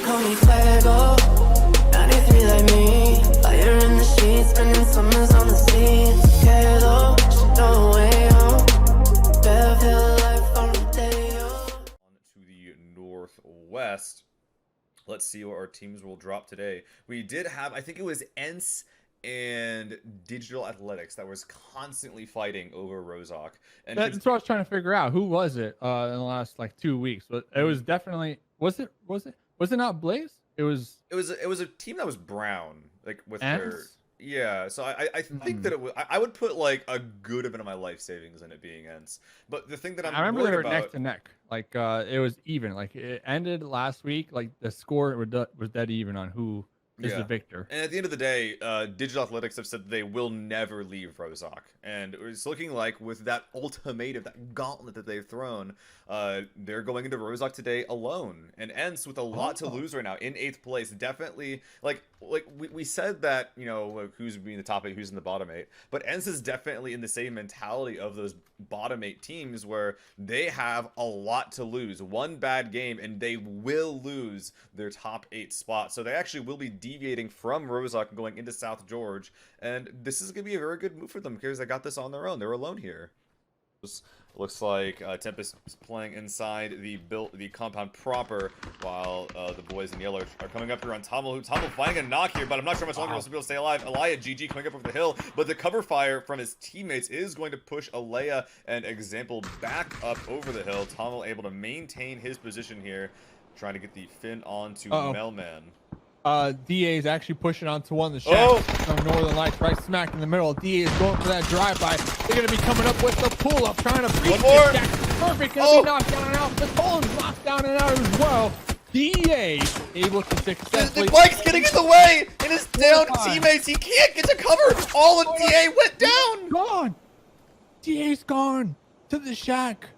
Call me Fuego, 93 like me. Fire in the sheets, spending summers on the sea. Quedo, no way home. Bev Hill life on the day. To the northwest. Let's see what our teams will drop today. We did have, I think it was ENCE and Digital Athletics that was constantly fighting over Rozhok. And that's what I was trying to figure out. Who was it in the last like 2 weeks? But it was definitely was it not Blaze? It was a team that was brown, like with ENCE? their yeah. So I think that it was, I would put like a good amount of my life savings in it being ENCE. But the thing that I remember they were about, neck to neck. Like it was even. Like it ended last week. Like the score was dead even on who is the victor. And at the end of the day, Digital Athletics have said they will never leave Rozhok. And it's looking like with that ultimatum, that gauntlet that they've thrown, they're going into Rozhok today alone. And ENCE with a lot to lose right now in 8th place. Definitely, like we said that, you know, like who's being the top 8, who's in the bottom 8. But ENCE is definitely in the same mentality of those bottom 8 teams where they have a lot to lose. One bad game and they will lose their top 8 spot. So they actually will be deviating from Rozhok and going into South George. And this is going to be a very good move for them because they got this on their own. They're alone here. Looks like Tempest is playing inside the compound proper, while the boys in yellow are coming up here on Tommel. Tommel finding a knock here, but I'm not sure how much longer he'll be able to stay alive. Alaya GG coming up over the hill, but the cover fire from his teammates is going to push Alaya and Example back up over the hill. Tommel able to maintain his position here, trying to get the fin onto Melman. DA is actually pushing onto one of the shafts from Northern Lights, right smack in the middle. DA is going for that drive-by. They're going to be coming up with the pull-up, trying to beat more. Perfect, going to be knocked down and out. The Colin's knocked down and out as well. DA able to successfully... The bike's getting in the way, and his down teammates, he can't get to cover. All of DA went down. Gone. DA's gone to the shack.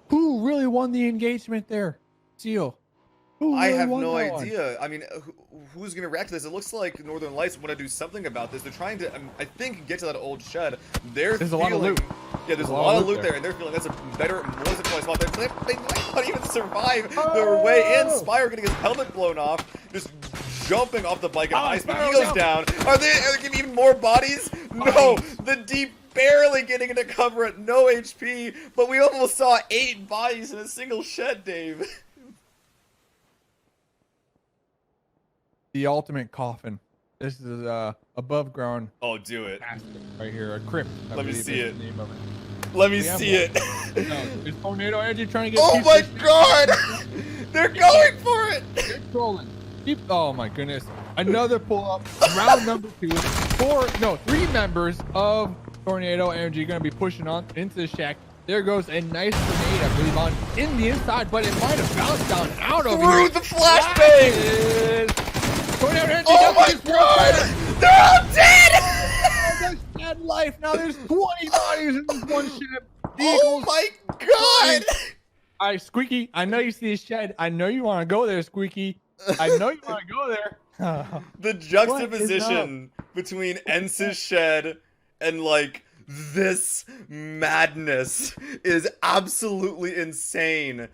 Who really won the engagement there? Seal. I have no idea. I mean, who's going to react to this? It looks like Northern Lights want to do something about this. They're trying to, I think, get to that old shed. There's a lot of loot. Yeah, there's a lot of loot there, and they're feeling that's a better, more centralized spot. They might not even survive their way in. Spire getting his helmet blown off, just jumping off the bike at high speed. He goes down. Are they giving even more bodies? No, the deep. Barely getting into cover at no HP, but we almost saw 8 bodies in a single shed, Dave. The ultimate coffin. This is above ground. Oh, do it. Right here, a crypt. Let me see it. Let me see it. No, it's Tornado Energy trying to get. Oh my god! They're going for it! They're trolling. Oh my goodness. Another pull up. Round number 2. 3 members of Tornado Energy going to be pushing on into the shack. There goes a nice grenade, I believe, on in the inside, but it might have bounced down out of through the flashbang. Oh my god! They're all dead! There's dead life. Now there's 20 bodies in this one shed. Oh my god! All right, Squeaky, I know you see this shed. I know you want to go there, Squeaky. I know you want to go there. The juxtaposition between ENCE's shed and like this madness is absolutely insane.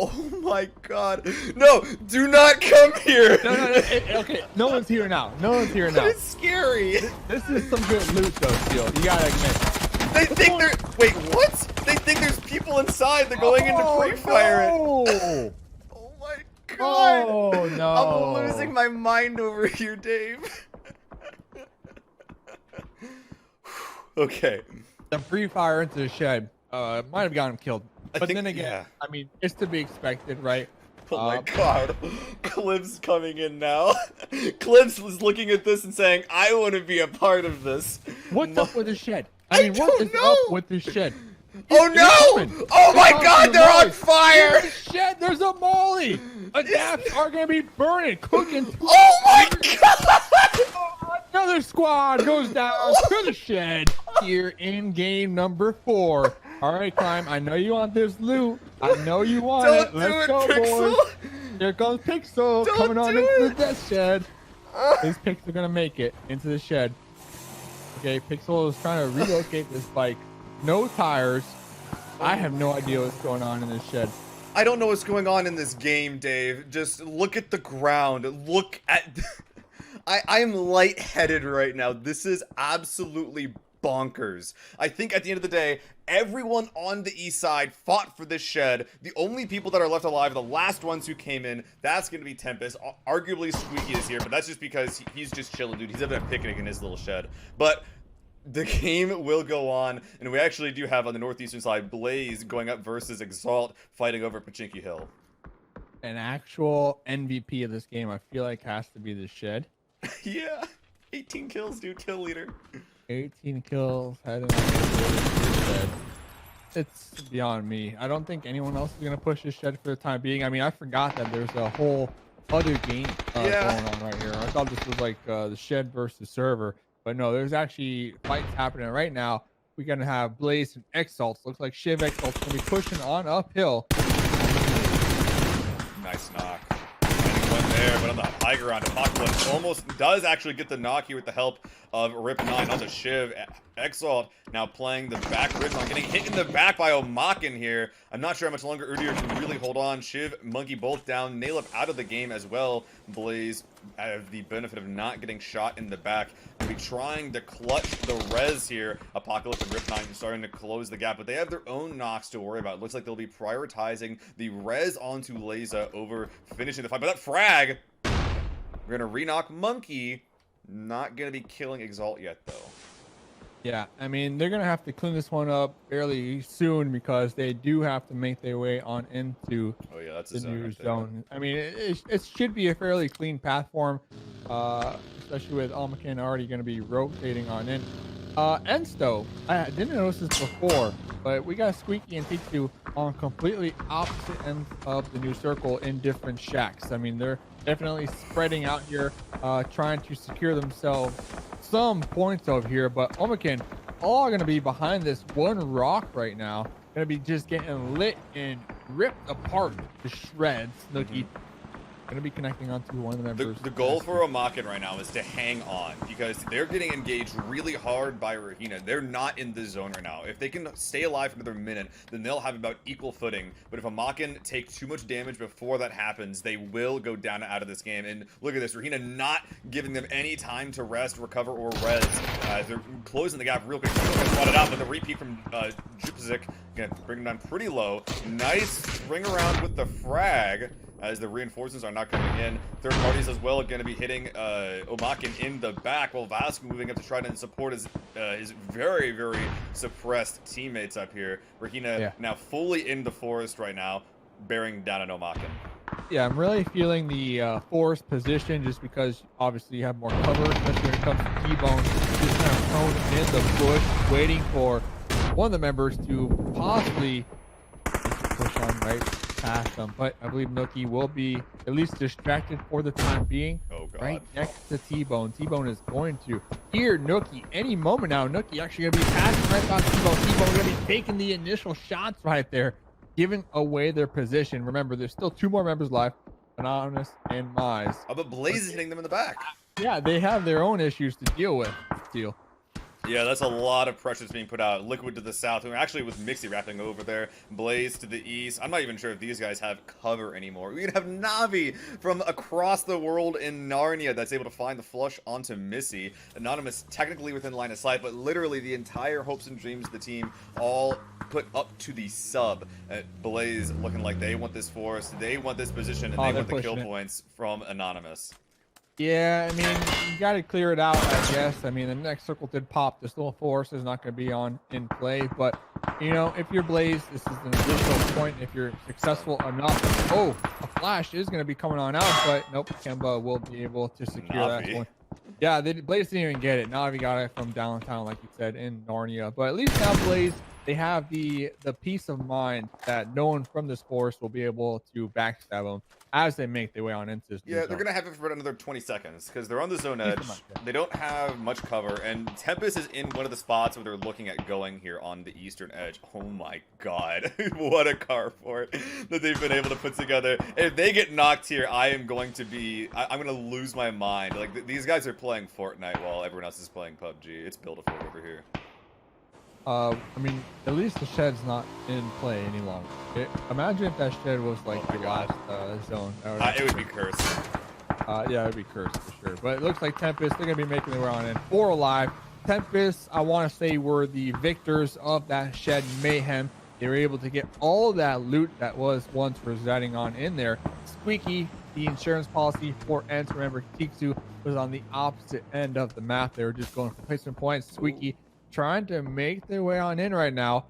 Oh my god. No, do not come here. No, okay, no one's here now. No one's here now. It's scary. This is some good loot though, Steel. You gotta admit. They think they're, wait, what? They think there's people inside. They're going into pre-fire it. Oh my god. Oh no. I'm losing my mind over here, Dave. Okay. The pre-fire into the shed might have gotten him killed. But then again, yeah. I mean, it's to be expected, right? Oh my god. Clib's coming in now. Clib's was looking at this and saying, I want to be a part of this. What's up with the shed? I mean, what is up with the shed? Oh no! Oh my god, they're on fire! Shed, there's a molly! Adapts are gonna be burning, cooking. Oh my god! Another squad goes down to the shed here in game number 4. All right, Climb, I know you want this loot. I know you want it. Let's go, Pixel. boys. Here comes Pixel coming on into the death shed. Is Pixel gonna make it into the shed? Okay, Pixel is trying to relocate this bike. No tires. I have no idea what's going on in this shed. I don't know what's going on in this game, Dave. Just look at the ground. Look at... I'm lightheaded right now. This is absolutely bonkers. I think at the end of the day, everyone on the east side fought for this shed. The only people that are left alive, the last ones who came in, that's going to be Tempest. Arguably Squeaky is here, but that's just because he's just chilling, dude. He's having a picnic in his little shed. But the game will go on, and we actually do have on the northeastern side Blaze going up versus Exalt fighting over Pachinki Hill. An actual MVP of this game, I feel like, has to be the shed. Yeah, 18 kills, dude. Kill leader. 18 kills, heading on the shed. It's beyond me. I don't think anyone else is gonna push this shed for the time being. I mean, I forgot that there's a whole other game going on right here. I thought this was like the shed versus server, but no, there's actually fights happening right now. We're gonna have Blaze and Exalts. Looks like Shiv Exalt's gonna be pushing on uphill. Nice knock. One there, but on the high ground, Apocalypse almost does actually get the knock here with the help of Rip9 onto Shiv. Exalt now playing the back Rip9, getting hit in the back by Omakin here. I'm not sure how much longer Udyr can really hold on. Shiv, Monkey both down. Nailip out of the game as well. Blaze have the benefit of not getting shot in the back. They'll be trying to clutch the res here. Apocalypse and Rip9 starting to close the gap, but they have their own knocks to worry about. It looks like they'll be prioritizing the res onto Leza over finishing the fight. But that frag, we're going to re-knock Monkey. Not going to be killing Exalt yet, though. Yeah, I mean, they're going to have to clean this one up fairly soon because they do have to make their way on into the new zone. I mean, it should be a fairly clean path for them, especially with Almacan already going to be rotating on in. Ensto, I didn't notice this before, but we got Squeaky and T2 on completely opposite ends of the new circle in different shacks. I mean, they're definitely spreading out here, trying to secure themselves some points over here, but Almacan all are going to be behind this one rock right now. Going to be just getting lit and ripped apart to shreds. Nookie going to be connecting onto one of the members. The goal for Omakin right now is to hang on because they're getting engaged really hard by Rahina. They're not in the zone right now. If they can stay alive for another minute, then they'll have about equal footing. But if Omakin take too much damage before that happens, they will go down and out of this game. And look at this, Rahina not giving them any time to rest, recover, or res. They're closing the gap real quick. Spot it out, but the repeat from Jupizik gonna bring them down pretty low. Nice ring around with the frag, as the reinforcements are not coming in. Third parties as well are going to be hitting Omakin in the back, while Vasco moving up to try to support his very, very suppressed teammates up here. Rahina now fully in the forest right now, bearing down on Omakin. Yeah, I'm really feeling the forest position just because obviously you have more cover, especially when it comes to T-Bone. Just kind of prone in the bush, waiting for one of the members to possibly push on right past them, but I believe Nookie will be at least distracted for the time being. Oh god. Right next to T-Bone. T-Bone is going to hear Nookie any moment now. Nookie actually gonna be passing right past T-Bone. T-Bone gonna be taking the initial shots right there, giving away their position. Remember, there's still two more members left, Anonymous and Mize. Oh, but Blaze is hitting them in the back. Yeah, they have their own issues to deal with, Steel. Yeah, that's a lot of pressure that's being put out. Liquid to the south. We're actually with Mixie wrapping over there. Blaze to the east. I'm not even sure if these guys have cover anymore. We have Navi from across the world in Narnia that's able to find the flush onto Missy. Anonymous technically within line of sight, but literally the entire hopes and dreams of the team all put up to the sub. Blaze looking like they want this forest, they want this position, and they want the kill points from Anonymous. Yeah, I mean, you got to clear it out, I guess. I mean, the next circle did pop. This little forest is not going to be in play. But, you know, if you're Blaze, this is an additional point. If you're successful enough. Oh, a flash is going to be coming on out. But, nope, Kemba will be able to secure that one. Yeah, Blaze didn't even get it. Navi got it from downtown, like you said, in Narnia. But at least now Blaze, they have the peace of mind that no one from this forest will be able to backstab them as they make their way on into this. Yeah, they're going to have it for another 20 seconds because they're on the zone edge. They don't have much cover, and Tempest is in one of the spots where they're looking at going here on the eastern edge. Oh my god, what a carport that they've been able to put together. If they get knocked here, I am going to be, I'm going to lose my mind. Like, these guys are playing Fortnite while everyone else is playing PUBG. It's beautiful over here. I mean, at least the shed's not in play any longer. Imagine if that shed was like Oh my the God. last zone. It would be cursed. Yeah, it'd be cursed for sure. But it looks like Tempest, they're going to be making their way on in. 4 alive. Tempest, I want to say, were the victors of that shed mayhem. They were able to get all that loot that was once residing on in there. Squeaky, the insurance policy for Ents. Remember, Tiksu was on the opposite end of the map. They were just going for placement points. Squeaky trying to make their way on in right now.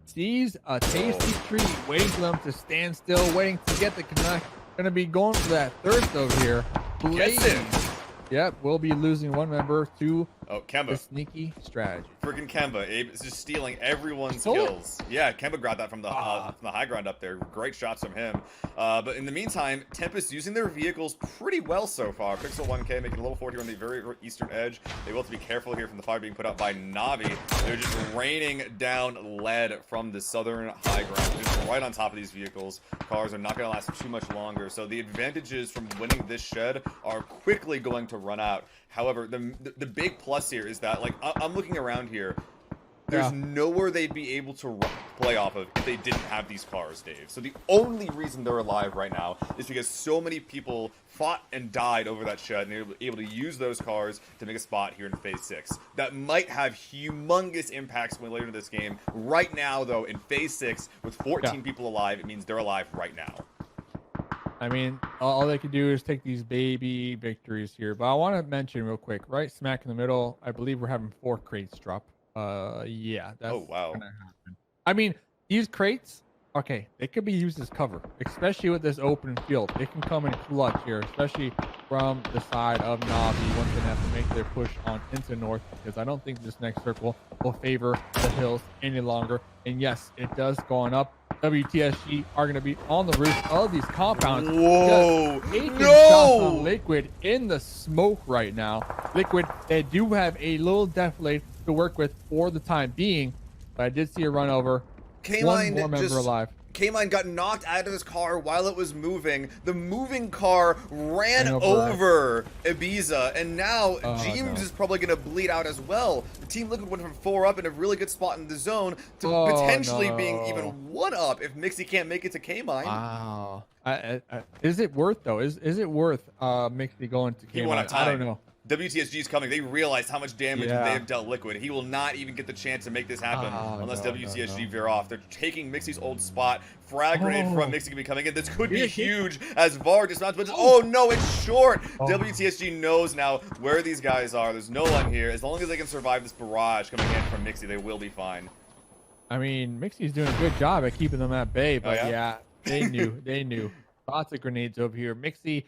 Sees a tasty treat, waiting for them to stand still, waiting to get the connect. Gonna be going for that thirst over here. Gets it. Yep, we'll be losing one member to Oh, the Kemba. sneaky strategy. Freaking Kemba. Abe is just stealing everyone's Stole it? kills. Yeah, Kemba grabbed that from the high ground up there. Great shots from him. But in the meantime, Tempest using their vehicles pretty well so far. Pixel 1K making a little fort here on the very eastern edge. They will have to be careful here from the fire being put out by Navi. They're just raining down lead from the southern high ground, just right on top of these vehicles. Cars are not going to last too much longer. So the advantages from winning this shed are quickly going to run out. However, the big plus here is that, like, I'm looking around here. There's nowhere they'd be able to play off of if they didn't have these cars, Dave. So the only reason they're alive right now is because so many people fought and died over that shed, and they were able to use those cars to make a spot here in Phase 6. That might have humongous impacts when later in this game. Right now, though, in Phase 6, with 14 people alive, it means they're alive right now. I mean, all they can do is take these baby victories here. But I want to mention real quick, right smack in the middle, I believe we're having 4 crates drop. Yeah, that's wow. gonna happen. I mean, these crates, okay, they could be used as cover, especially with this open field. They can come in clutch here, especially from the side of Navi once they have to make their push on into north, because I don't think this next circle will favor the hills any longer. And yes, it does go on up. WTSG are going to be on the roof of these compounds. Whoa! Taking No! shots on Liquid in the smoke right now. Liquid, they do have a little deflate to work with for the time being, but I did see a run over. One more member alive. K-Mine got knocked out of his car while it was moving. The moving car ran over over Ibiza, and now James is probably going to bleed out as well. The Team Liquid went from 4 up in a really good spot in the zone to potentially being even 1 up if Mixie can't make it to K-Mine. Wow. Is it worth, though? Is it worth Mixie going to K-Mine? I don't know. WTSG is coming. They realized how much damage they have dealt Liquid. He will not even get the chance to make this happen unless WTSG veer off. They're taking Mixie's old spot. Frag grenade from Mixie can be coming in. This could be huge as VAR dismounts, but oh no, it's short. WTSG knows now where these guys are. There's no one here. As long as they can survive this barrage coming in from Mixie, they will be fine. I mean, Mixie's doing a good job at keeping them at bay, but yeah, they knew. They knew. Lots of grenades over here. Mixie,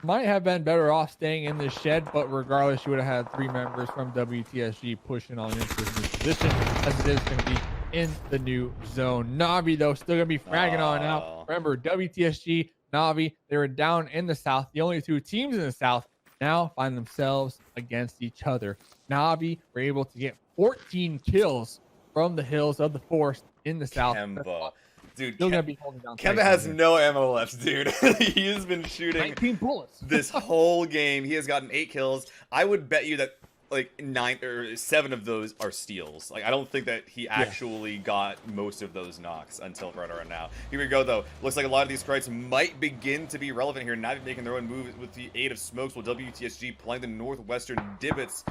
might have been better off staying in the shed, but regardless, you would have had 3 members from WTSG pushing on into this new position, as it is going to be in the new zone. Navi, though, still going to be fragging on out. Remember, WTSG, Navi, they were down in the south. The only 2 teams in the south now find themselves against each other. Navi were able to get 14 kills from the hills of the forest in the south. Kemba. Dude, Kemba has no ammo left, dude. He has been shooting 19 bullets this whole game. He has gotten 8 kills. I would bet you that like 9 or 7 of those are steals. Like, I don't think that he actually got most of those knocks until right around now. Here we go, though. Looks like a lot of these crates might begin to be relevant here. Navi making their own move with the aid of smokes, while WTSG playing the northwestern divots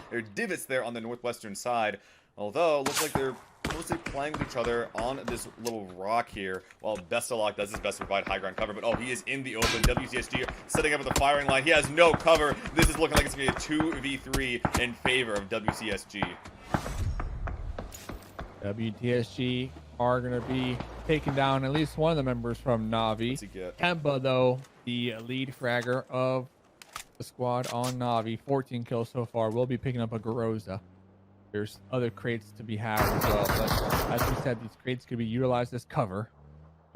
there on the northwestern side. Although, looks like they're mostly playing with each other on this little rock here, while Bestalok does his best to provide high ground cover. But, he is in the open. WTSG setting up at the firing line. He has no cover. This is looking like it's going to be a 2v3 in favor of WTSG. WTSG are going to be taking down at least one of the members from Navi. Kemba, though, the lead fragger of the squad on Navi. 14 kills so far. Will be picking up a Garoza. There's other crates to be had as well, but as we said, these crates could be utilized as cover.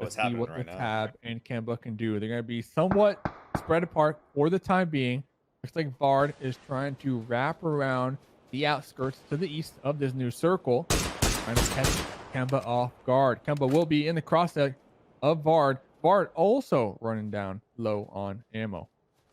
Let's see what the Tab and Kemba can do. They're going to be somewhat spread apart for the time being. Looks like Vard is trying to wrap around the outskirts to the east of this new circle, trying to catch Kemba off guard. Kemba will be in the crosshair of Vard. Vard also running down low on ammo.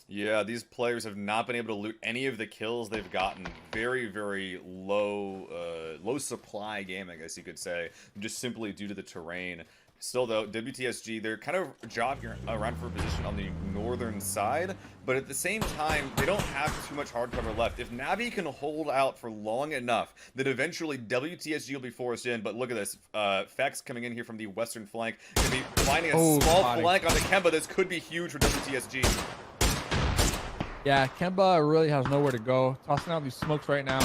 Yeah, these players have not been able to loot any of the kills they've gotten. Very, very low supply game, I guess you could say, just simply due to the terrain. Still, though, WTSG, they're kind of jogging around for a position on the northern side, but at the same time, they don't have too much hard cover left. If Navi can hold out for long enough, then eventually WTSG will be forced in. But look at this. Fex coming in here from the western flank. Gonna be finding a small flank on the Kemba. This could be huge for WTSG. Yeah, Kemba really has nowhere to go. Tossing out these smokes right now.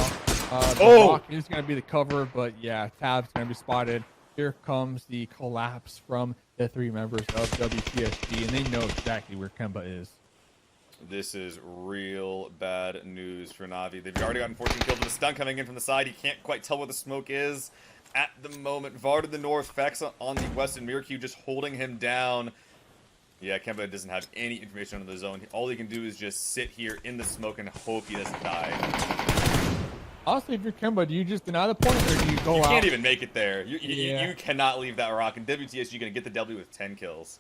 The rock is going to be the cover, but yeah, Tab's going to be spotted. Here comes the collapse from the 3 members of WTSG, and they know exactly where Kemba is. This is real bad news for Navi. They've already gotten 14 kills with a stun coming in from the side. You can't quite tell where the smoke is at the moment. Var to the north, Fex on the west, and Mirq just holding him down. Yeah, Kemba doesn't have any information on the zone. All he can do is just sit here in the smoke and hope he doesn't die. Honestly, if you're Kemba, do you just deny the point or do you go out? You can't even make it there. You cannot leave that rock. And WTSG going to get the W with 10 kills.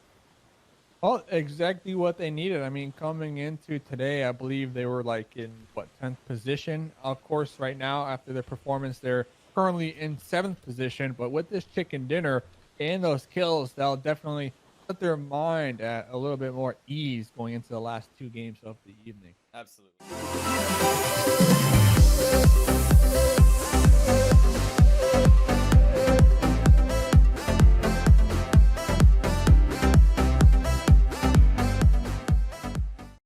Well, exactly what they needed. I mean, coming into today, I believe they were like in, what, 10th position? Of course, right now, after their performance, they're currently in 7th position. But with this chicken dinner and those kills, that'll definitely put their mind at a little bit more ease going into the last 2 games of the evening. Absolutely.